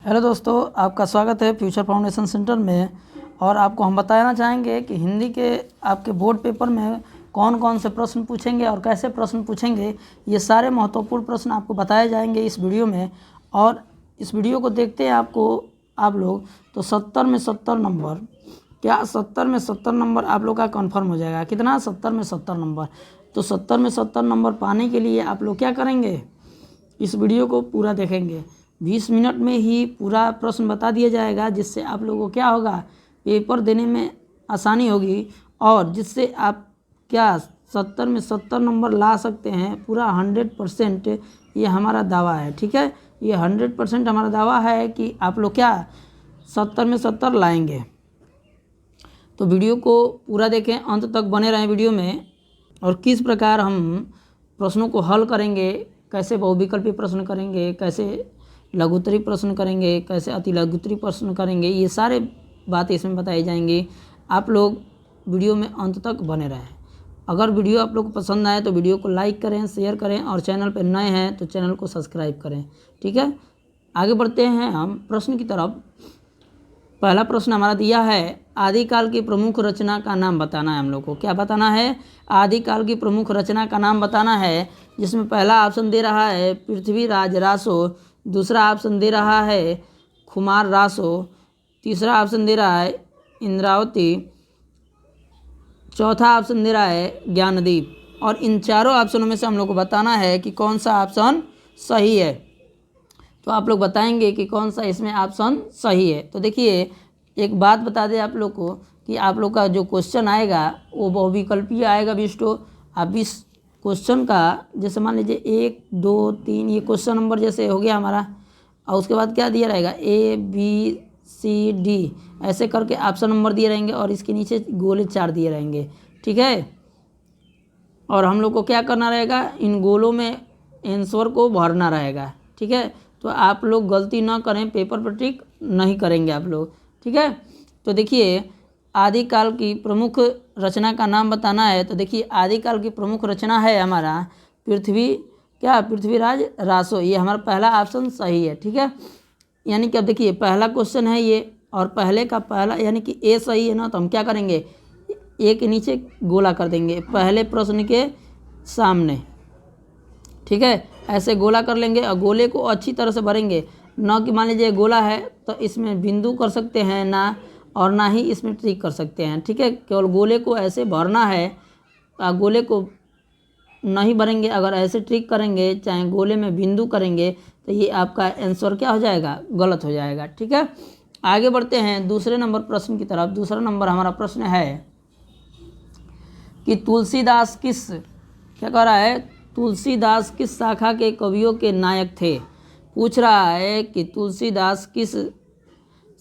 Hello दोस्तों, आपका स्वागत है फ्यूचर फाउंडेशन सेंटर में। और आपको हम बताना चाहेंगे कि हिंदी के आपके बोर्ड पेपर में कौन कौन से प्रश्न पूछेंगे और कैसे प्रश्न पूछेंगे। ये सारे महत्वपूर्ण प्रश्न आपको बताए जाएंगे इस वीडियो में। और इस वीडियो को देखते हैं आप लोग तो 70 में 70 नंबर, क्या 70 में 70 नंबर आप लोग का कन्फर्म हो जाएगा। कितना? 70 में 70 नंबर। तो 70 में 70 नंबर पाने के लिए आप लोग क्या करेंगे, इस वीडियो को पूरा देखेंगे। 20 मिनट में ही पूरा प्रश्न बता दिया जाएगा, जिससे आप लोगों को क्या होगा, पेपर देने में आसानी होगी और जिससे आप क्या 70 में 70 नंबर ला सकते हैं। पूरा 100% ये हमारा दावा है। ठीक है, ये 100% हमारा दावा है कि आप लोग क्या 70 में 70 लाएंगे। तो वीडियो को पूरा देखें, अंत तक बने रहें वीडियो में। और किस प्रकार हम प्रश्नों को हल करेंगे, कैसे बहुविकल्पी प्रश्न करेंगे, कैसे लघुत्तरी प्रश्न करेंगे, कैसे अति लघुत्तरी प्रश्न करेंगे, ये सारे बातें इसमें बताई जाएंगी। आप लोग वीडियो में अंत तक बने रहें। अगर वीडियो आप लोग को पसंद आए तो वीडियो को लाइक करें, शेयर करें और चैनल पर नए हैं तो चैनल को सब्सक्राइब करें। ठीक है, आगे बढ़ते हैं हम प्रश्न की तरफ। पहला प्रश्न हमारा दिया है, आदिकाल की प्रमुख रचना का नाम बताना है। हम लोग को क्या बताना है? आदिकाल की प्रमुख रचना का नाम बताना है, जिसमें पहला ऑप्शन दे रहा है पृथ्वीराज रासो, दूसरा ऑप्शन दे रहा है खुमार रासो, तीसरा ऑप्शन दे रहा है इंद्रावती, चौथा ऑप्शन दे रहा है ज्ञानदीप। और इन चारों ऑप्शनों में से हम लोग को बताना है कि कौन सा ऑप्शन सही है। तो आप लोग बताएंगे कि कौन सा इसमें ऑप्शन सही है। तो देखिए, एक बात बता दें आप लोग को कि आप लोग का जो क्वेश्चन आएगा वो बहुविकल्पीय आएगा बिस्टो। आप इस क्वेश्चन का जैसे मान लीजिए 1 2 3 ये क्वेश्चन नंबर जैसे हो गया हमारा, और उसके बाद क्या दिया रहेगा ABCD ऐसे करके ऑप्शन नंबर दिए रहेंगे और इसके नीचे गोले 4 दिए रहेंगे। ठीक है, और हम लोग को क्या करना रहेगा, इन गोलों में आंसर को भरना रहेगा। ठीक है, तो आप लोग गलती ना करें, पेपर पर टिक नहीं करेंगे आप लोग। ठीक है, तो देखिए आदिकाल की प्रमुख रचना का नाम बताना है। तो देखिए आदिकाल की प्रमुख रचना है हमारा पृथ्वीराज रासो। ये हमारा पहला ऑप्शन सही है। ठीक है, यानी कि अब देखिए पहला क्वेश्चन है ये, और पहले का पहला यानी कि ए सही है ना, तो हम क्या करेंगे, ए के नीचे गोला कर देंगे पहले प्रश्न के सामने। ठीक है, ऐसे गोला कर लेंगे और गोले को अच्छी तरह से भरेंगे। ना कि मान लीजिए गोला है तो इसमें बिंदु कर सकते हैं ना, और ना ही इसमें ट्रिक कर सकते हैं। ठीक है, केवल गोले को ऐसे भरना है। गोले को नहीं भरेंगे, अगर ऐसे ट्रिक करेंगे चाहे गोले में बिंदु करेंगे तो ये आपका आंसर क्या हो जाएगा, गलत हो जाएगा। ठीक है, आगे बढ़ते हैं दूसरे नंबर प्रश्न की तरफ। दूसरा नंबर हमारा प्रश्न है कि तुलसीदास क्या कह रहा है, तुलसीदास किस शाखा के कवियों के नायक थे। पूछ रहा है कि तुलसीदास किस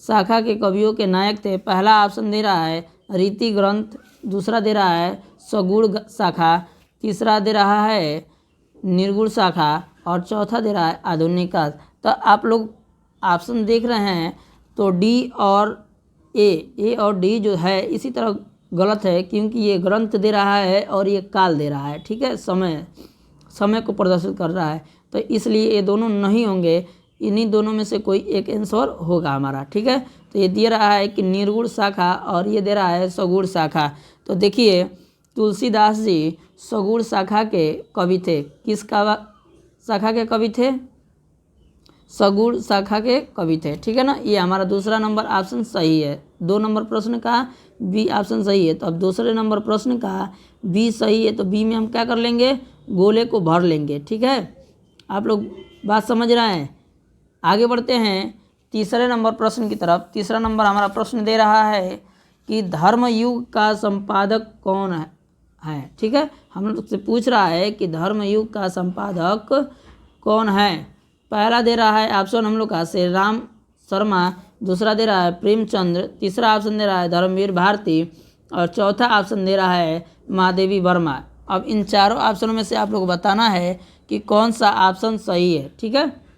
शाखा के कवियों के नायक थे। पहला ऑप्शन दे रहा है रीति ग्रंथ, दूसरा दे रहा है सगुण शाखा, तीसरा दे रहा है निर्गुण शाखा और चौथा दे रहा है आधुनिक काल। तो आप लोग ऑप्शन देख रहे हैं तो डी और ए और डी जो है इसी तरह गलत है, क्योंकि ये ग्रंथ दे रहा है और ये काल दे रहा है। ठीक है, समय को प्रदर्शित कर रहा है, तो इसलिए ये दोनों नहीं होंगे। इन्हीं दोनों में से कोई एक आंसर होगा हमारा। ठीक है, तो ये दे रहा है कि निर्गुण शाखा और ये दे रहा है सगुण शाखा। तो देखिए तुलसीदास जी सगुण शाखा के कवि थे। शाखा के कवि थे? सगुण शाखा के कवि थे। ठीक है ना, ये हमारा दूसरा नंबर ऑप्शन सही है। 2 नंबर प्रश्न का बी ऑप्शन सही है। तो अब दूसरे नंबर प्रश्न का बी सही है, तो बी में हम क्या कर लेंगे, गोले को भर लेंगे। ठीक है, आप लोग बात समझ रहे हैं। आगे बढ़ते हैं तीसरे नंबर प्रश्न की तरफ। तीसरा नंबर हमारा प्रश्न दे रहा है कि धर्मयुग का संपादक कौन है। ठीक है, हम लोग से पूछ रहा है कि धर्मयुग का संपादक कौन है। पहला दे रहा है ऑप्शन हम लोग का श्री राम शर्मा, दूसरा दे रहा है प्रेमचंद्र, तीसरा ऑप्शन दे रहा है धर्मवीर भारती और चौथा ऑप्शन दे रहा है महादेवी वर्मा। अब इन चारों ऑप्शनों में से आप लोग बताना है कि कौन सा ऑप्शन सही है। ठीक है,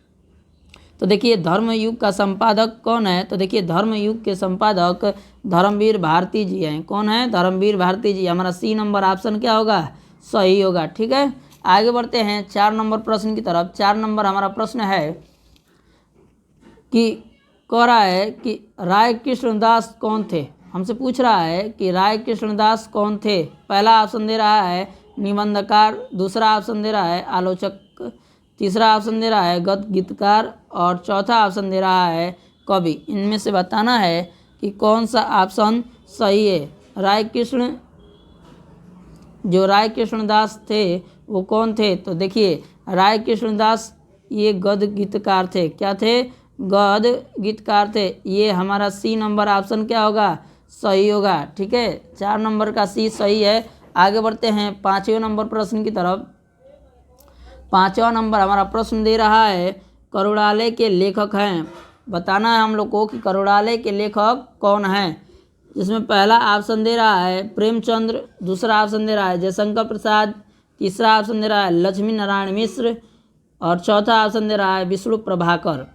तो देखिए धर्मयुग का संपादक कौन है। तो देखिए धर्मयुग के संपादक धर्मवीर भारती जी हैं। कौन है? धर्मवीर भारती जी। हमारा सी नंबर ऑप्शन क्या होगा, सही होगा। ठीक है, आगे बढ़ते हैं 4 नंबर प्रश्न की तरफ। 4 नंबर हमारा प्रश्न है कि कह रहा है कि राय कृष्णदास कौन थे। हमसे पूछ रहा है कि राय कृष्णदास कौन थे। पहला ऑप्शन दे रहा है निबंधकार, दूसरा ऑप्शन दे रहा है आलोचक, तीसरा ऑप्शन दे रहा है गीतकार और चौथा ऑप्शन दे रहा है कवि। इनमें से बताना है कि कौन सा ऑप्शन सही है। राय कृष्णदास थे वो कौन थे। तो देखिए राय कृष्णदास ये गद्य गीतकार थे। क्या थे? गद्य गीतकार थे। ये हमारा सी नंबर ऑप्शन क्या होगा? सही होगा। ठीक है, 4 नंबर का सी सही है। आगे बढ़ते हैं 5वें नंबर प्रश्न की तरफ। 5वां नंबर हमारा प्रश्न दे रहा है करुणालय के लेखक हैं। बताना है हम लोग को कि करुणालय के लेखक कौन हैं। जिसमें पहला ऑप्शन दे रहा है प्रेमचंद्र, दूसरा ऑप्शन दे रहा है जयशंकर प्रसाद, तीसरा ऑप्शन दे रहा है लक्ष्मी नारायण मिश्र और चौथा ऑप्शन दे रहा है विष्णु प्रभाकर।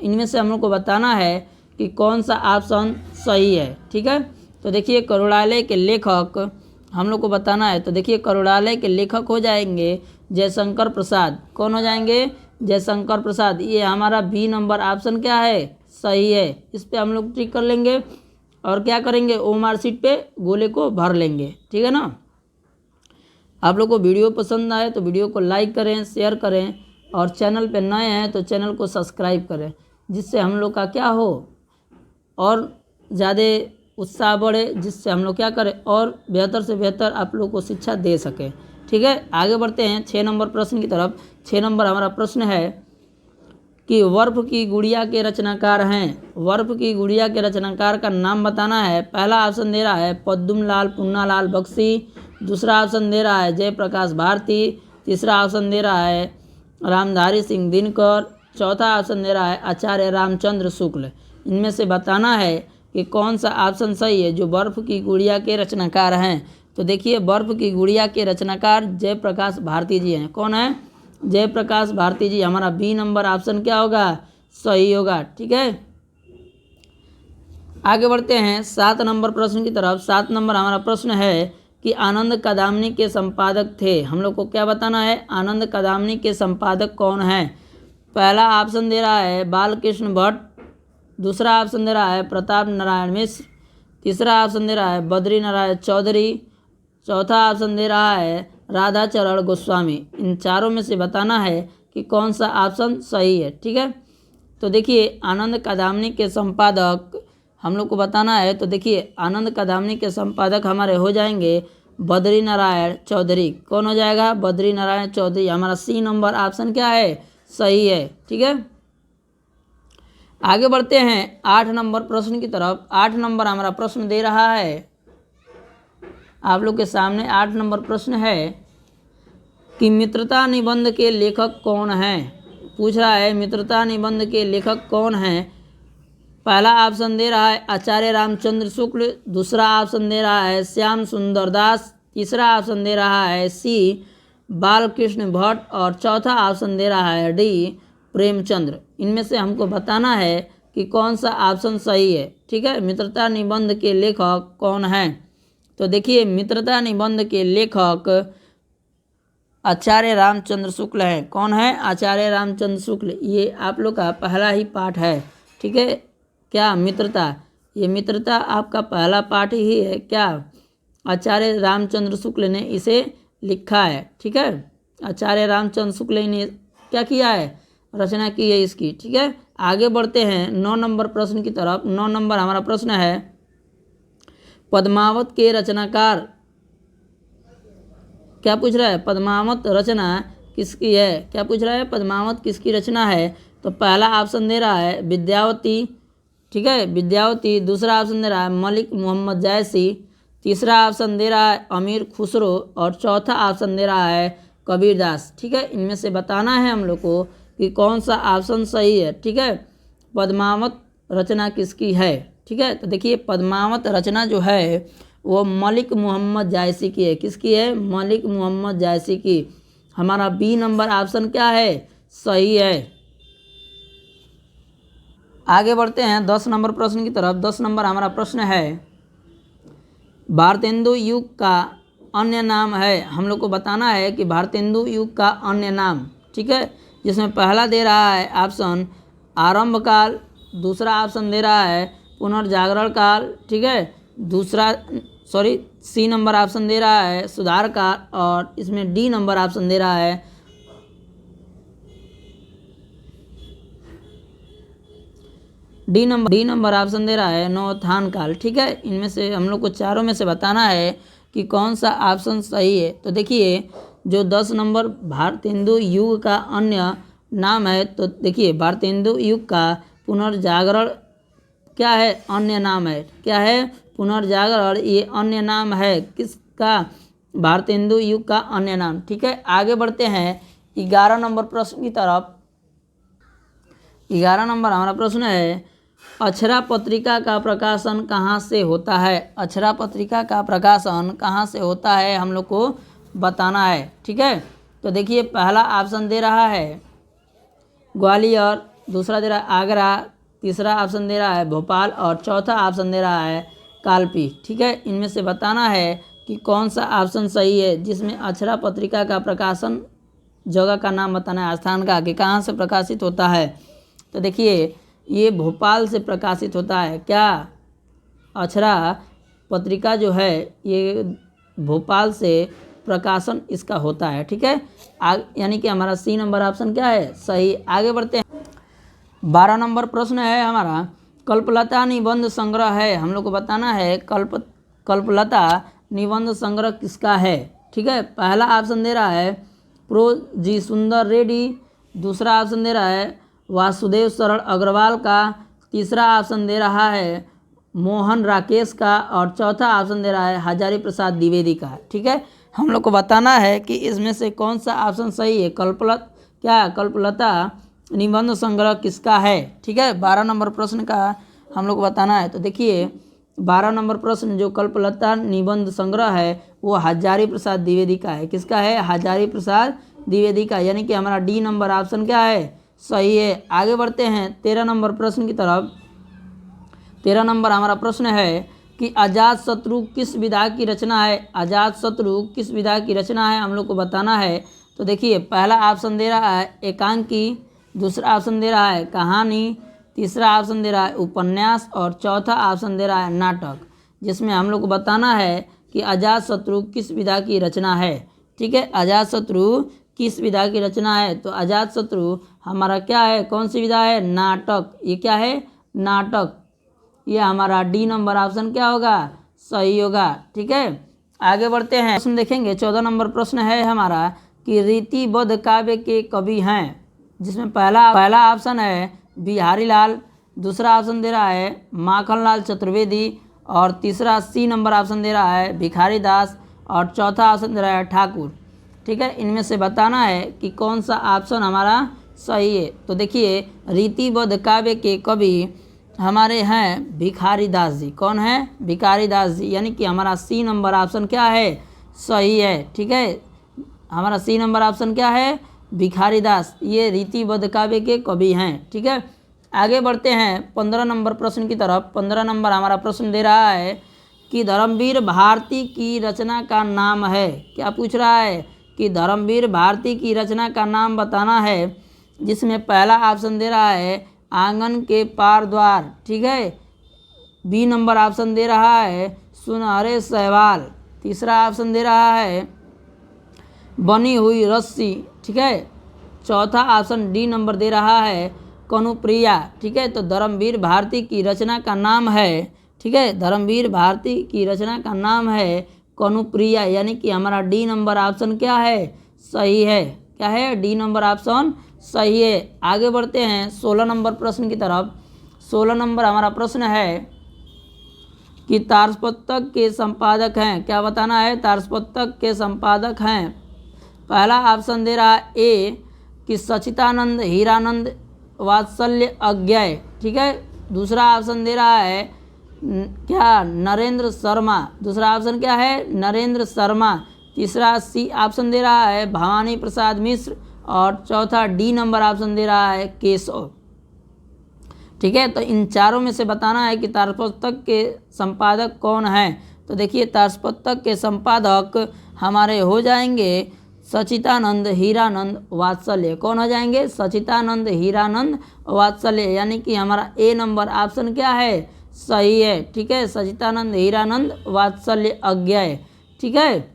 इनमें से हम लोग को बताना है कि कौन सा ऑप्शन सही है। ठीक है, तो देखिए करुणालय के लेखक हम लोग को बताना है। तो देखिए करुणालय के लेखक हो जाएंगे जयशंकर प्रसाद। कौन हो जाएंगे? जयशंकर प्रसाद। ये हमारा बी नंबर ऑप्शन क्या है? सही है। इस पर हम लोग टिक कर लेंगे और क्या करेंगे? ओएमआर शीट पे गोले को भर लेंगे। ठीक है ना। आप लोग को वीडियो पसंद आए तो वीडियो को लाइक करें, शेयर करें और चैनल पे नए हैं तो चैनल को सब्सक्राइब करें, जिससे हम लोग का क्या हो और ज़्यादा उत्साह बढ़े, जिससे हम लोग क्या करें और बेहतर से बेहतर आप लोग को शिक्षा दे सकें। ठीक है, आगे बढ़ते हैं 6 नंबर प्रश्न की तरफ। 6 नंबर हमारा प्रश्न है कि बर्फ की गुड़िया के रचनाकार हैं। बर्फ की गुड़िया के रचनाकार का नाम बताना है। पहला ऑप्शन दे रहा है पद्मलाल पुन्नालाल बख्शी, दूसरा ऑप्शन दे रहा है जयप्रकाश भारती, तीसरा ऑप्शन दे रहा है रामधारी सिंह दिनकर, चौथा ऑप्शन दे रहा है आचार्य रामचंद्र शुक्ल। इनमें से बताना है कि कौन सा ऑप्शन सही है जो बर्फ की गुड़िया के रचनाकार हैं। तो देखिए बर्फ की गुड़िया के रचनाकार जयप्रकाश भारती जी हैं। कौन है? जयप्रकाश भारती जी। हमारा बी नंबर ऑप्शन क्या होगा? सही होगा। ठीक है, आगे बढ़ते हैं 7 नंबर प्रश्न की तरफ। 7 नंबर हमारा प्रश्न है कि आनंद कदामनी के संपादक थे। हम लोग को क्या बताना है? आनंद कदामनी के संपादक कौन है। पहला ऑप्शन दे रहा है बालकृष्ण भट्ट, दूसरा ऑप्शन दे रहा है प्रताप नारायण मिश्र, तीसरा ऑप्शन दे रहा है बद्री नारायण चौधरी, चौथा ऑप्शन दे रहा है राधा चरण गोस्वामी। इन चारों में से बताना है कि कौन सा ऑप्शन सही है। ठीक है, तो देखिए आनंद कदामनी के संपादक हम लोग को बताना है। तो देखिए आनंद कदामनी के संपादक हमारे हो जाएंगे बद्री नारायण चौधरी। कौन हो जाएगा? बद्री नारायण चौधरी। हमारा सी नंबर ऑप्शन क्या है? सही है। ठीक है, आगे बढ़ते हैं 8 नंबर प्रश्न की तरफ। 8 नंबर हमारा प्रश्न दे रहा है आप लोग के सामने। 8 नंबर प्रश्न है कि मित्रता निबंध के लेखक कौन हैं। पूछ रहा है मित्रता निबंध के लेखक कौन हैं। पहला ऑप्शन दे रहा है आचार्य रामचंद्र शुक्ल, दूसरा ऑप्शन दे रहा है श्याम सुंदर दास, तीसरा ऑप्शन दे रहा है सी बालकृष्ण भट्ट और चौथा ऑप्शन दे रहा है डी प्रेमचंद्र। इनमें से हमको बताना है कि कौन सा ऑप्शन सही है। ठीक है, मित्रता निबंध के लेखक कौन हैं। तो देखिए मित्रता निबंध के लेखक आचार्य रामचंद्र शुक्ल हैं। कौन है? आचार्य रामचंद्र शुक्ल। ये आप लोग का पहला ही पाठ है। ठीक है, क्या? मित्रता। ये मित्रता आपका पहला पाठ ही है। क्या? आचार्य रामचंद्र शुक्ल ने इसे लिखा है। ठीक है, आचार्य रामचंद्र शुक्ल ने क्या किया है? रचना की है इसकी। ठीक है, आगे बढ़ते हैं 9 नंबर प्रश्न की तरफ। 9 नंबर हमारा प्रश्न है पद्मावत के रचनाकार। क्या पूछ रहा है? पद्मावत रचना किसकी है? क्या पूछ रहा है? पद्मावत किसकी रचना है। तो पहला ऑप्शन दे रहा है विद्यावती। ठीक है, विद्यावती। दूसरा ऑप्शन दे रहा है मलिक मोहम्मद जायसी, तीसरा ऑप्शन दे रहा है अमीर खुसरो और चौथा ऑप्शन दे रहा है कबीरदास। ठीक है, इनमें से बताना है हम लोग को कि कौन सा ऑप्शन सही है। ठीक है, पद्मावत रचना किसकी है। ठीक है, तो देखिए पद्मावत रचना जो है वो मलिक मोहम्मद जायसी की है। किसकी है? मलिक मोहम्मद जायसी की। हमारा बी नंबर ऑप्शन क्या है? सही है। आगे बढ़ते हैं 10 नंबर प्रश्न की तरफ। 10 नंबर हमारा प्रश्न है भारतेंदु युग का अन्य नाम है। हम लोग को बताना है कि भारतेंदु युग का अन्य नाम। ठीक है, जिसमें पहला दे रहा है ऑप्शन आरंभकाल, दूसरा ऑप्शन दे रहा है पुनर्जागरण काल, ठीक है। सी नंबर ऑप्शन दे रहा है सुधार काल, और इसमें डी नंबर ऑप्शन दे रहा है डी नंबर ऑप्शन दे रहा है नवोत्थान काल, ठीक है। इनमें से हम लोग को चारों में से बताना है कि कौन सा ऑप्शन सही है। तो देखिए जो 10 नंबर भारतेंदु युग का अन्य नाम है, तो देखिए भारतेंदु युग का पुनर्जागरण क्या है, अन्य नाम है। क्या है? पुनर्जागरण, ये अन्य नाम है किसका? भारतेंदु युग का अन्य नाम, ठीक है। आगे बढ़ते हैं 11 नंबर प्रश्न की तरफ। 11 नंबर हमारा प्रश्न है अक्षरा पत्रिका का प्रकाशन कहाँ से होता है? अक्षरा पत्रिका का प्रकाशन कहाँ से होता है हम लोग को बताना है, ठीक है। तो देखिए पहला ऑप्शन दे रहा है ग्वालियर, दूसरा दे रहा है आगरा, तीसरा ऑप्शन दे रहा है भोपाल, और चौथा ऑप्शन दे रहा है कालपी, ठीक है। इनमें से बताना है कि कौन सा ऑप्शन सही है जिसमें अक्षरा पत्रिका का प्रकाशन, जगह का नाम बताना है, स्थान का, कि कहाँ से प्रकाशित होता है। तो देखिए ये भोपाल से प्रकाशित होता है। क्या? अक्षरा पत्रिका जो है ये भोपाल से प्रकाशन इसका होता है, ठीक है। यानी कि हमारा सी नंबर ऑप्शन क्या है? सही। आगे बढ़ते हैं 12 नंबर प्रश्न है हमारा कल्पलता निबंध संग्रह है, हम लोग को बताना है कल्पलता निबंध संग्रह किसका है, ठीक है। पहला ऑप्शन दे रहा है प्रो जी सुंदर रेड्डी, दूसरा ऑप्शन दे रहा है वासुदेव शरण अग्रवाल का, तीसरा ऑप्शन दे रहा है मोहन राकेश का, और चौथा ऑप्शन दे रहा है हजारी प्रसाद द्विवेदी का, ठीक है। हम लोग को बताना है कि इसमें से कौन सा ऑप्शन सही है। कल्पलता निबंध संग्रह किसका है, ठीक है। 12 नंबर प्रश्न का हम लोग को बताना है। तो देखिए 12 नंबर प्रश्न जो कल्पलता निबंध संग्रह है वो हजारी प्रसाद द्विवेदी का है। किसका है? हजारी प्रसाद द्विवेदी का, यानी कि हमारा डी नंबर ऑप्शन क्या है? सही है। आगे बढ़ते हैं 13 नंबर प्रश्न की तरफ। 13 नंबर हमारा प्रश्न है कि अजातशत्रु किस विधा की रचना है? अजातशत्रु किस विधा की रचना है हम लोग को बताना है। तो देखिए पहला ऑप्शन दे रहा है एकांकी, दूसरा ऑप्शन दे रहा है कहानी, तीसरा ऑप्शन दे रहा है उपन्यास, और चौथा ऑप्शन दे रहा है नाटक, जिसमें हम लोग को बताना है कि अजातशत्रु किस विधा की रचना है, ठीक है। अजातशत्रु किस विधा की रचना है? तो अजातशत्रु हमारा क्या है? कौन सी विधा है? नाटक। ये क्या है? नाटक। ये हमारा डी नंबर ऑप्शन क्या होगा? सही होगा, ठीक है। आगे बढ़ते हैं प्रश्न देखेंगे 14 नंबर प्रश्न है हमारा कि रीतिबद्ध काव्य के कवि हैं, जिसमें पहला ऑप्शन है बिहारी लाल, दूसरा ऑप्शन दे रहा है माखनलाल चतुर्वेदी, और तीसरा सी नंबर ऑप्शन दे रहा है भिखारी दास, और चौथा ऑप्शन दे रहा है ठाकुर, ठीक है। इनमें से बताना है कि कौन सा ऑप्शन हमारा सही है। तो देखिए रीतिबद्ध काव्य के कवि हमारे हैं भिखारी दास जी। कौन है? भिखारी दास जी, यानी कि हमारा सी नंबर ऑप्शन क्या है? सही है, ठीक है। हमारा सी नंबर ऑप्शन क्या है? भिखारी दास, ये रीतिबद्ध काव्य के कवि हैं, ठीक है। आगे बढ़ते हैं 15 नंबर प्रश्न की तरफ। 15 नंबर हमारा प्रश्न दे रहा है कि धर्मवीर भारती की रचना का नाम है। क्या पूछ रहा है? कि धर्मवीर भारती की रचना का नाम बताना है, जिसमें पहला ऑप्शन दे रहा है आंगन के पार द्वार, ठीक है। बी नंबर ऑप्शन दे रहा है सुनहरे सहवाल, तीसरा ऑप्शन दे रहा है बनी हुई रस्सी, ठीक है। चौथा ऑप्शन डी नंबर दे रहा है कनुप्रिया, ठीक है। तो धर्मवीर भारती की रचना का नाम है, ठीक है, धर्मवीर भारती की रचना का नाम है कनुप्रिया, यानी कि हमारा डी नंबर ऑप्शन क्या है? सही है। क्या है? डी नंबर ऑप्शन सही है। आगे बढ़ते हैं 16 नंबर प्रश्न की तरफ। 16 नंबर हमारा प्रश्न है कि तारसपुस्तक के संपादक हैं। क्या बताना है? तारसपुस्तक के संपादक हैं। पहला ऑप्शन दे रहा है ए कि सचिदानंद हीरानंद वात्सल्य अज्ञेय, ठीक है। दूसरा ऑप्शन दे रहा है क्या? नरेंद्र शर्मा। दूसरा ऑप्शन क्या है? नरेंद्र शर्मा। तीसरा सी ऑप्शन दे रहा है भवानी प्रसाद मिश्र, और चौथा डी नंबर ऑप्शन दे रहा है केशव, ठीक है। तो इन चारों में से बताना है कि तारसपुस्तक के संपादक कौन हैं। तो देखिए तारसपुस्तक के संपादक हमारे हो जाएंगे सचितानंद, हीरानंद, वात्सल्य। कौन हो जाएंगे? सचितानंद, हीरानंद, वात्सल्य, यानी कि हमारा ए नंबर ऑप्शन क्या है? सही है। ठीक है, सचितानंद, हीरानंद, वात्सल्य, अज्ञेय। ठीक है,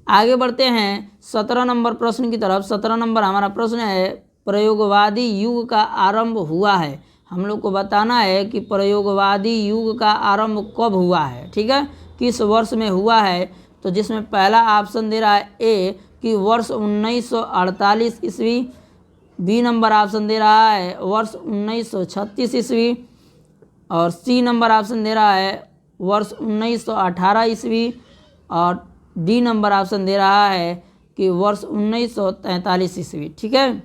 आगे बढ़ते हैं 17 नंबर प्रश्न की तरफ। 17 नंबर हमारा प्रश्न है, प्रयोगवादी युग का आरंभ हुआ है। हम लोग को बताना है कि प्रयोगवादी युग का आरंभ कब हुआ है। ठीक है, किस वर्ष में हुआ है। तो जिसमें पहला ऑप्शन दे रहा है ए कि वर्ष 1948 ईस्वी, बी नंबर ऑप्शन दे रहा है वर्ष 1936 ईस्वी, और सी नंबर ऑप्शन दे रहा है वर्ष 1918 ईस्वी, और डी नंबर ऑप्शन दे रहा है कि वर्ष 1943 ईस्वी। ठीक है,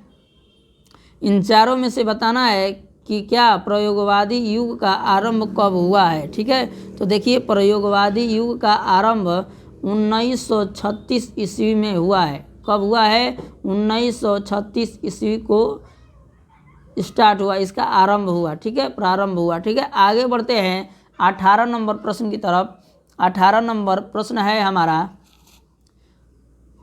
इन चारों में से बताना है कि क्या प्रयोगवादी युग का आरंभ कब हुआ है। ठीक है, तो देखिए प्रयोगवादी युग का आरंभ 1936 ईस्वी में हुआ है। कब हुआ है? 1936 ईस्वी को स्टार्ट हुआ, इसका आरंभ हुआ। ठीक है, प्रारंभ हुआ। ठीक है, आगे बढ़ते हैं 18 नंबर प्रश्न की तरफ। 18 नंबर प्रश्न है हमारा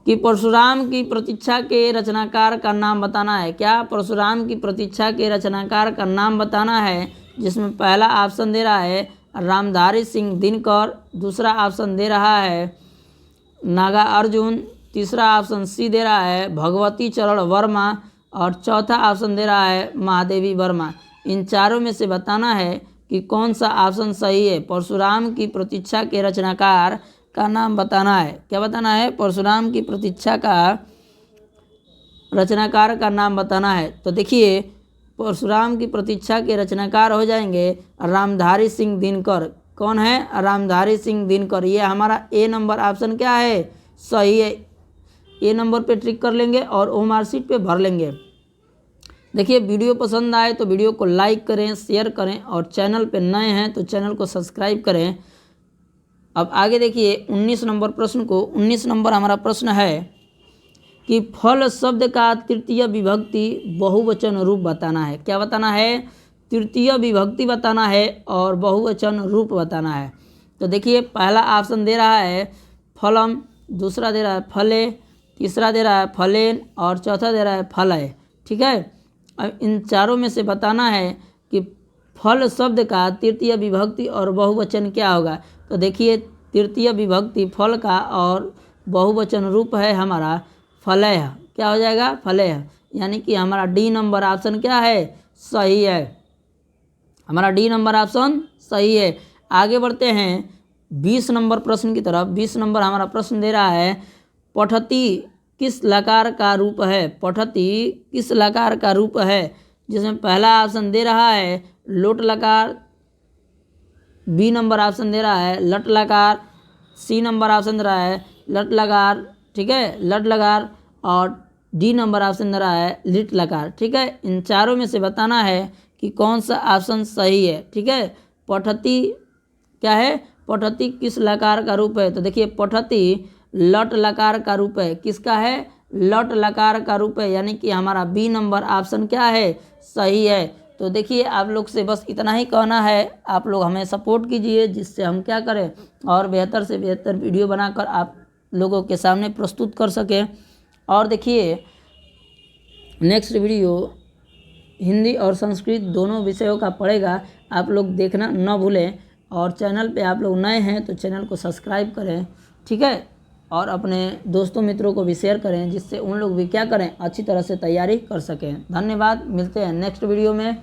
कि परशुराम की प्रतीक्षा के रचनाकार का नाम बताना है। क्या? परशुराम की प्रतीक्षा के रचनाकार का नाम बताना है, जिसमें पहला ऑप्शन दे रहा है रामधारी सिंह दिनकर, दूसरा ऑप्शन दे रहा है नागार्जुन, तीसरा ऑप्शन सी दे रहा है भगवती चरण वर्मा, और चौथा ऑप्शन दे रहा है महादेवी वर्मा। इन चारों में से बताना है कि कौन सा ऑप्शन सही है। परशुराम की प्रतीक्षा के रचनाकार का नाम बताना है। क्या बताना है? परशुराम की प्रतीक्षा का रचनाकार का नाम बताना है। तो देखिए परशुराम की प्रतीक्षा के रचनाकार हो जाएंगे रामधारी सिंह दिनकर। कौन है? रामधारी सिंह दिनकर। ये हमारा ए नंबर ऑप्शन क्या है? सही है। ए नंबर पे ट्रिक कर लेंगे और ओ मार्कशीट पे भर लेंगे। देखिए वीडियो पसंद आए तो वीडियो को लाइक करें, शेयर करें, और चैनल पे नए हैं तो चैनल को सब्सक्राइब करें। अब आगे देखिए 19 नंबर प्रश्न को। 19 नंबर हमारा प्रश्न है कि फल शब्द का तृतीय विभक्ति बहुवचन रूप बताना है। क्या बताना है? तृतीय विभक्ति बताना है और बहुवचन रूप बताना है। तो देखिए पहला ऑप्शन दे रहा है फलम, दूसरा दे रहा है फले, तीसरा दे रहा है फलेन, और चौथा दे रहा है फलय। ठीक है, अब इन चारों में से बताना है कि फल शब्द का तृतीय विभक्ति और बहुवचन क्या होगा। तो देखिए तृतीय विभक्ति फल का और बहुवचन रूप है हमारा फलय। क्या हो जाएगा? फलय, यानी कि हमारा डी नंबर ऑप्शन क्या है? सही है। हमारा डी नंबर ऑप्शन सही है। आगे बढ़ते हैं 20 नंबर प्रश्न की तरफ। 20 नंबर हमारा प्रश्न दे रहा है पठती किस लकार का रूप है। पठती किस लकार का रूप है, जिसमें पहला ऑप्शन दे रहा है लोट लकार, बी नंबर ऑप्शन दे रहा है लट लकार, सी नंबर ऑप्शन दे रहा है लट लकार। ठीक है, लट लकार, और डी नंबर ऑप्शन दे रहा है लिट लकार। ठीक है, इन चारों में से बताना है कि कौन सा ऑप्शन सही है। ठीक है, पठती क्या है? पठती किस लकार का रूप है। तो देखिए पठती लट लकार का रूप है। किसका है? लट लकार का रूप है, यानी कि हमारा बी नंबर ऑप्शन क्या है? सही है। तो देखिए आप लोग से बस इतना ही कहना है, आप लोग हमें सपोर्ट कीजिए, जिससे हम क्या करें और बेहतर से बेहतर वीडियो बनाकर आप लोगों के सामने प्रस्तुत कर सकें। और देखिए नेक्स्ट वीडियो हिंदी और संस्कृत दोनों विषयों का पड़ेगा, आप लोग देखना न भूलें। और चैनल पे आप लोग नए हैं तो चैनल को सब्सक्राइब करें। ठीक है, और अपने दोस्तों मित्रों को भी शेयर करें, जिससे उन लोग भी क्या करें, अच्छी तरह से तैयारी कर सकें। धन्यवाद, मिलते हैं नेक्स्ट वीडियो में।